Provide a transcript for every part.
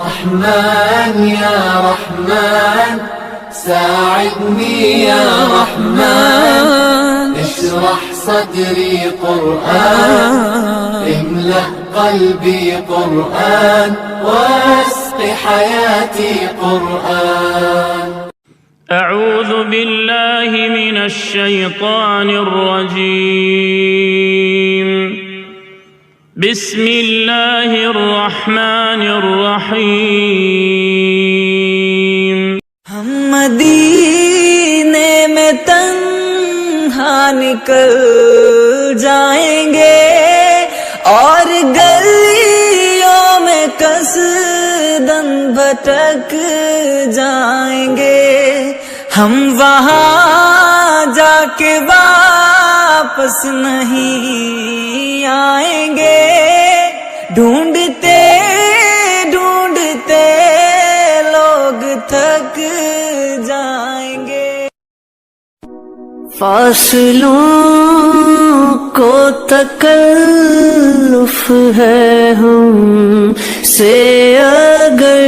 رحمن يا رحمن ساعدني يا رحمن اشرح صدري قرآن املأ قلبي قرآن واسق حياتي قرآن. أعوذ بالله من الشيطان الرجيم. بسم الله الرحمن الرحيم. ہم مدینے میں تنہا نکل جائیں گے اور گلیوں میں قصداً بھٹک جائیں گے. ہم وہاں جا کے واپس نہیں آئیں گے. ڈھونڈتے ڈھونڈتے لوگ تھک جائیں گے. فاصلوں کو تکلف ہے ہم سے اگر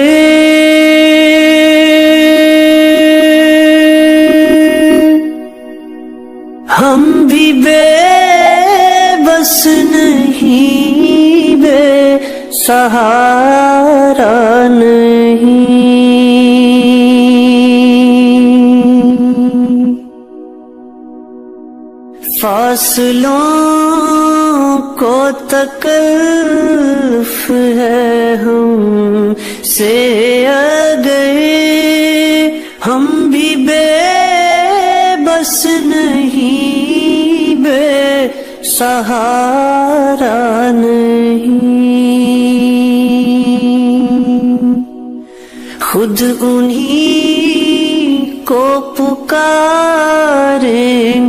ہم بھی بے بس نہیں بے سہارا نہیں. فاصلوں کو تکلف ہے ہم سے اگر ہم بھی بے بس نہیں بے سہارا نہیں. خود انہی کو پکاریں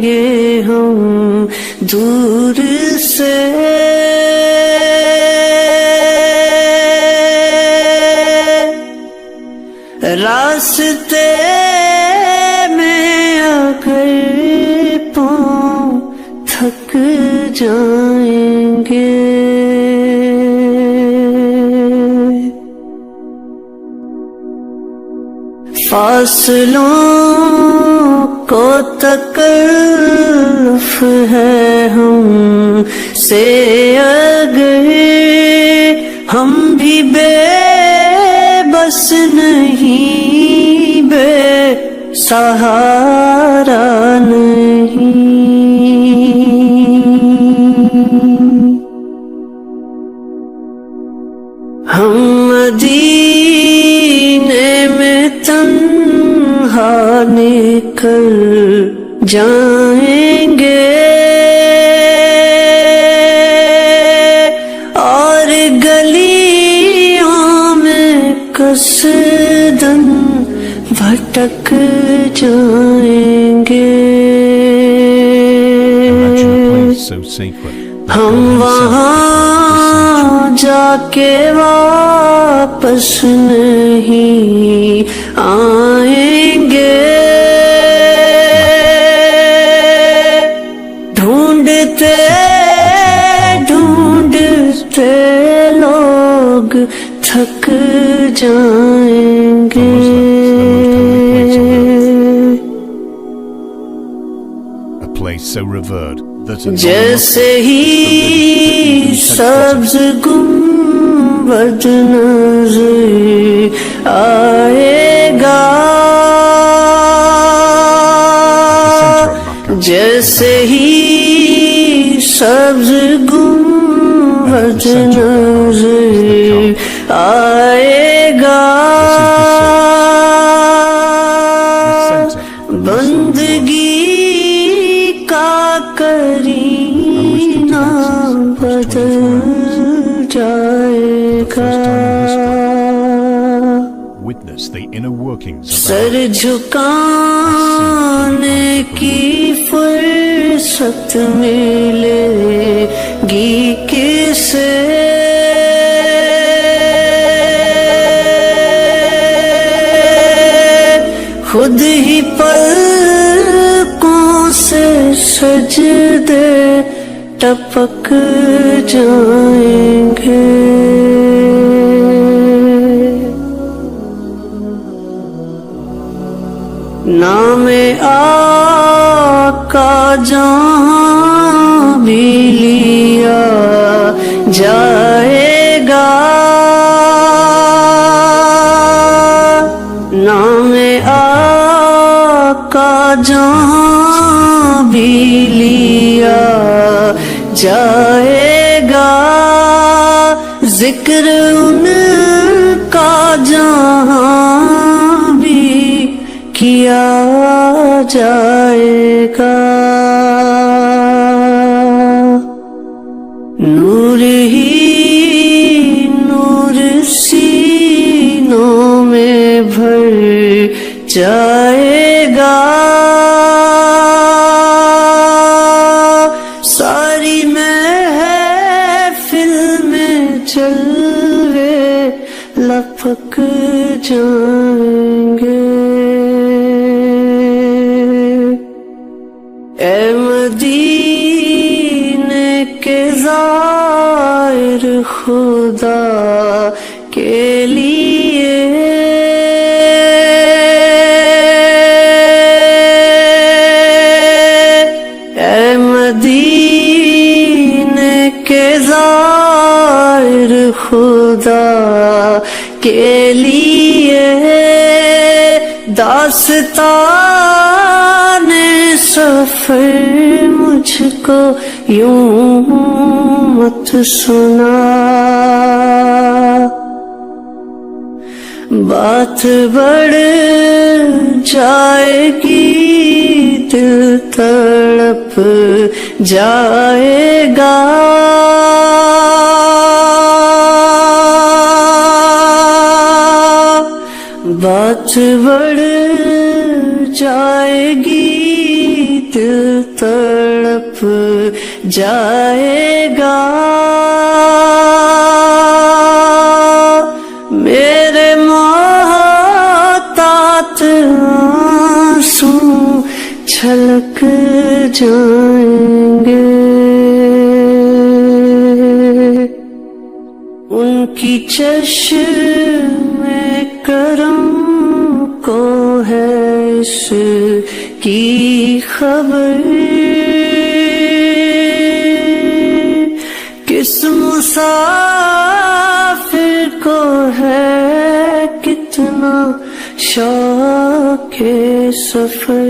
گے ہم دور سے. راستے میں اگر پاؤں تھک جائیں گے فاصلوں کو تکلف ہے ہم سے اگر ہم بھی بے بس نہیں بے سہارا نہیں. ہم مدینے میں تنہا نکل جائیں گے اور گلیوں میں قصداً بھٹک جائیں گے. ہم وہاں جا کے واپس نہیں آئیں گے. ڈھونڈتے ڈھونڈتے لوگ تھک جائیں گے. So revered that جیسے ہی سبز گنبد نظر آئے گا جیسے ہی سبز گنبد نظر آئے گا بندگی کرینہ بدل جائے گا. سر جھکانے کی فرصت ملے گی کسے خود ہی پلکوں سے سجدے ٹپک جائیں گے. نام آقا جہاں بھی لیا جائے گا، نام آقا جہاں بھی لیا جائے گا، ذکر ان کا جہاں بھی کیا جائے گا، نور ہی نور سینوں میں بھر جائے گا، ساری محفل میں جلوے لپک جائیں گے، اے مدینے کے زائر خدا کے لیے، اے مدینے کے زائر خدا کے لیے، داستان سفر مجھ کو یوں مت سنا، بات بڑھ جائے گی دل تڑپ جائے گا، بات بڑھ جائے گی دل تڑپ جائے گا، میرے محتاط آنسو چھلک جائیں گے، ان کی چشم کرم کو ہے اس کی خبر، کس مسافر کو ہے کتنا شوق سفر،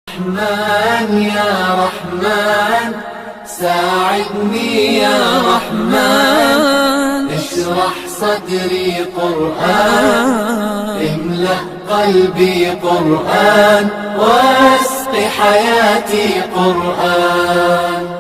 رحمن يا رحمن ساعدني يا رحمن، اشرح صدري قرآن، املأ قلبي قرآن، واسق حياتي قرآن.